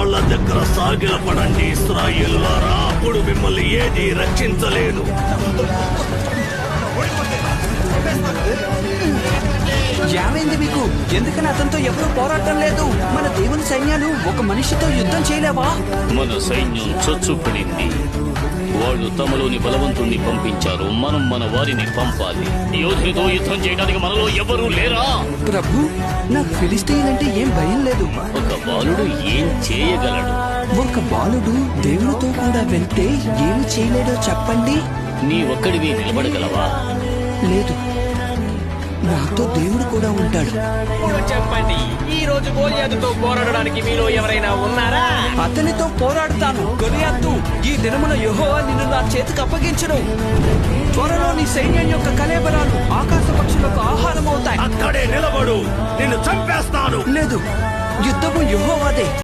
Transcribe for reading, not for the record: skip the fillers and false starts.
రాళ్ల దగ్గర సాగిలపడండి ఇశ్రాయేలులారా, అప్పుడు మిమ్మల్ని ఏది రక్షించలేదు. ఏమైంది మీకు? ఎందుకని అతనితో ఎవరూ పోరాటం లేదు? మన దేవుని సైన్యాలు ఒక మనిషితో యుద్ధం చేయలేవా? మన సైన్యం చొచ్చుపడింది. వాళ్ళు తమలోని బలవంతుణ్ణి పంపించారు. మనం మన వారిని పంపాలి. యోధునితో యుద్ధం చేయడానికి మనలో ఎవరూ లేరా? ప్రభు, నాకు ఫిలిస్తీన్లంటే ఏం భయం లేదు. ఒక బాలుడు ఏం చేయగలడు? ఒక బాలుడు దేవునితో కూడా వెళ్తే ఏమి చేయలేడో చెప్పండి. నీ ఒక్కడివి నిలబడగలవా? లేదు, నాతో దేవుడు కూడా ఉంటాడు. ఇప్పుడు చెప్పండి, ఈ రోజు గోలియాతుతో పోరాడడానికి మీలో ఎవరైనా ఉన్నారా? అతనితో పోరాడుతాను. గొలియాతు, ఈ దినమున యెహోవా నిన్ను నా చేతికి అప్పగించును. త్వరలో నీ సైన్యం యొక్క కళేబరాలు ఆకాశ పక్షులకు ఆహారం అవుతాయి. అక్కడే నిలబడు, నిన్ను చంపేస్తాను. లేదు, యుద్ధము యెహోవాదే.